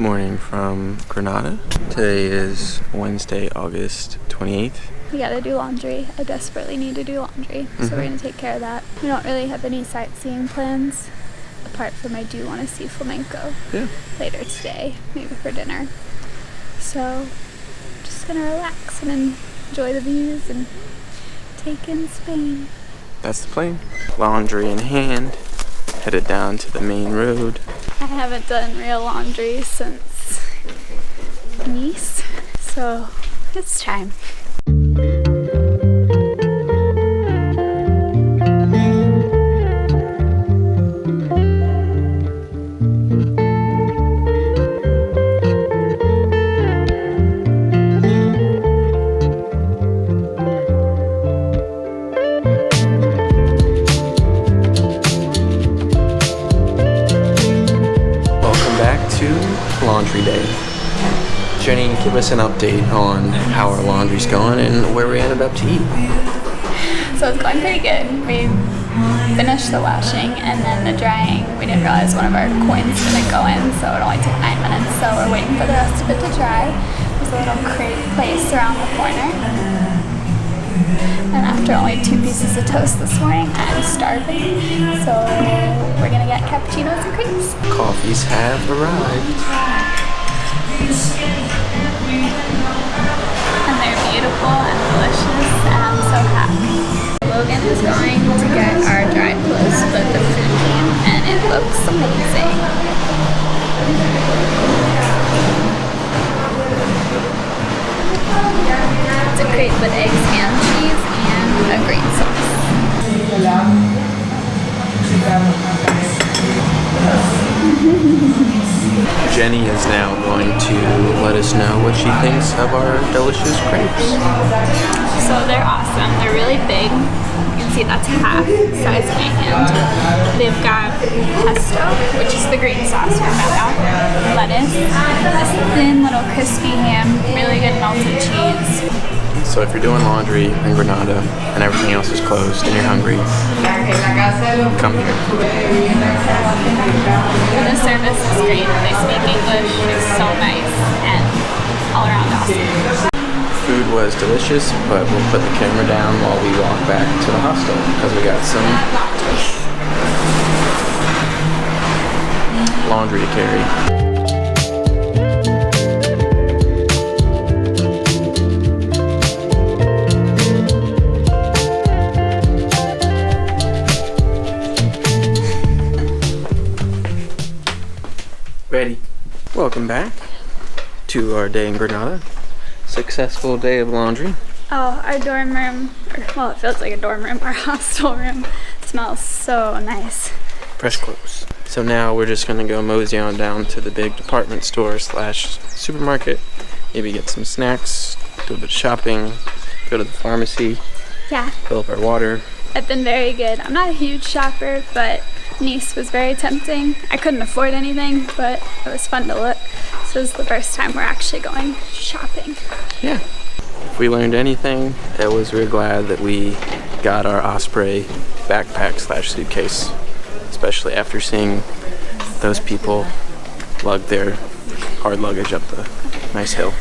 morning from Granada. Today is Wednesday, August 28th. We gotta do laundry. I desperately need to do laundry, so we're gonna take care of that. We don't really have any sightseeing plans, apart from I do want to see Flamenco later today, maybe for dinner. So, I'm just gonna relax and enjoy the views and take in Spain. That's the plan. Laundry in hand, headed down to the main road. I haven't done real laundry since Nice, so it's time. Laundry day. Jenny, give us an update on how our laundry's going and where we ended up to eat. So it's going pretty good. We finished the washing and then the drying. We didn't realize one of our coins didn't go in, so it only took 9 minutes. So we're waiting for the rest of it to dry. There's a little crate place around the corner. And after only 2 pieces of toast this morning, I'm starving. So we're gonna get cappuccinos and crepes. Coffees have arrived. And they're beautiful and delicious, and I'm so happy. Logan is going to get our dry clothes, but the food came and it looks amazing. It's a crepe with eggs and cheese and a green sauce. Jenny is now going to let us know what she thinks of our delicious crepes. So they're awesome. They're really big. You can see that's half the size of my hand. They've got pesto, which is the green sauce we found out, lettuce, this thin little crispy ham, really good melted cheese. So if you're doing laundry in Granada and everything else is closed and you're hungry, come here. The service is great. They speak English. It's so nice and all around awesome. Food was delicious, but we'll put the camera down while we walk back to the hostel because we got some laundry to carry. Ready. Welcome back to our day in Granada. Successful day of laundry. Oh, our dorm room, well, it feels like a dorm room, our hostel room smells so nice. Fresh clothes. So now we're just gonna go mosey on down to the big department store / supermarket. Maybe get some snacks, do a bit of shopping, go to the pharmacy. Yeah. Fill up our water. I've been very good. I'm not a huge shopper, but Nice was very tempting. I couldn't afford anything, but it was fun to look. So this is the first time we're actually going shopping. Yeah. If we learned anything, it was we're glad that we got our Osprey backpack / suitcase, especially after seeing those people lug their hard luggage up the nice hill.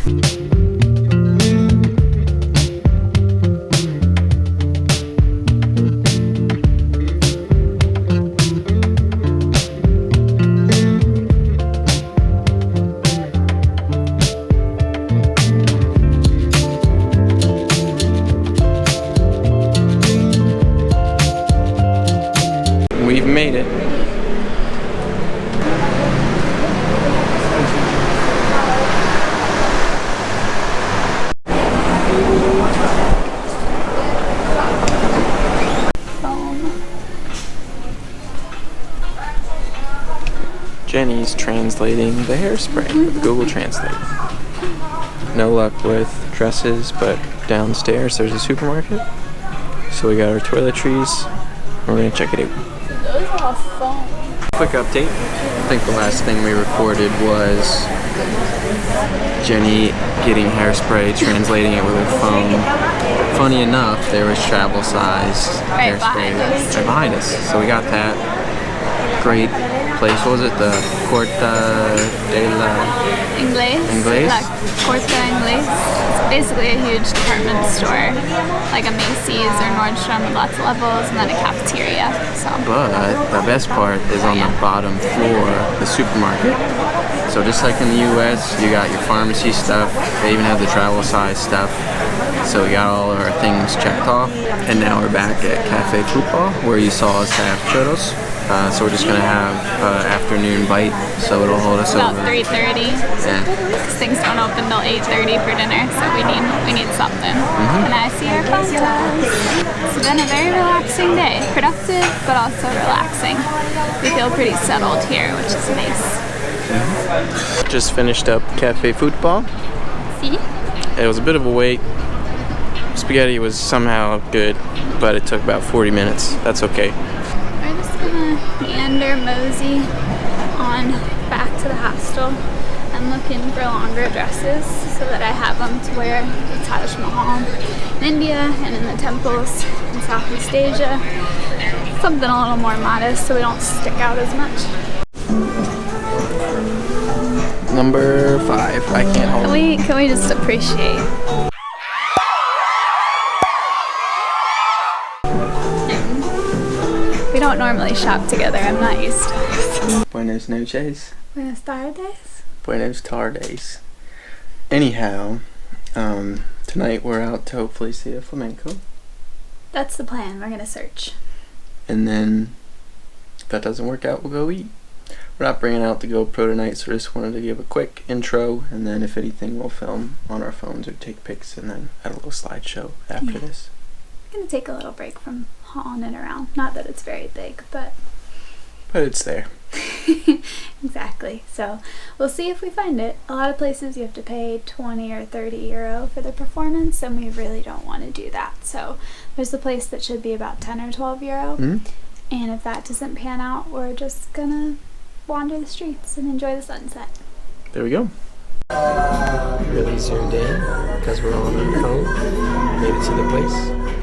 We've made it. Jenny's translating the hairspray with Google Translate. No luck with dresses, but downstairs there's a supermarket. So we got our toiletries. We're gonna check it out. Those are foam. Quick update. I think the last thing we recorded was Jenny getting hairspray, translating it with her phone. Funny enough, there was travel-sized hairspray right behind us. So we got that. Great place. What was it? The Corte de la Ingles? La Corte Ingles. It's basically a huge department store, like a Macy's or Nordstrom with lots of levels, and then a cafeteria. So. But the best part is on the bottom floor, the supermarket. So just like in the US, you got your pharmacy stuff. They even have the travel size stuff. So we got all of our things checked off. And now we're back at Cafe Football, where you saw us have churros. So we're just gonna have afternoon bite, so it'll hold us About over. 3:30. Yeah. Because things don't open till 8:30 for dinner, so we need something. And I see our photos. It's been a very relaxing day. Productive, but also relaxing. We feel pretty settled here, which is nice. Just finished up Cafe Football. See? It was a bit of a wait. Spaghetti was somehow good, but it took about 40 minutes. That's okay. We're just gonna meander mosey on back to the hostel. I'm looking for longer dresses so that I have them to wear the Taj Mahal in India and in the temples in Southeast Asia. Something a little more modest so we don't stick out as much. Number 5. I can't hold it. Can we just appreciate? We don't normally shop together. I'm not used to this. Buenas noches. Buenas tardes. Buenos tardes. Anyhow, tonight we're out to hopefully see a flamenco. That's the plan. We're gonna search. And then, if that doesn't work out, we'll go eat. We're not bringing out the GoPro tonight, so I just wanted to give a quick intro, and then if anything, we'll film on our phones or take pics, and then add a little slideshow after this. I'm gonna take a little break from hauling it around. Not that it's very big, but it's there. exactly. So we'll see if we find it. A lot of places you have to pay 20 or 30 euro for the performance, and we really don't want to do that. So there's a place that should be about 10 or 12 euro. And if that doesn't pan out, we're just gonna wander the streets and enjoy the sunset. There we go. Really zoomed in because we're on our phone. Made it to the place.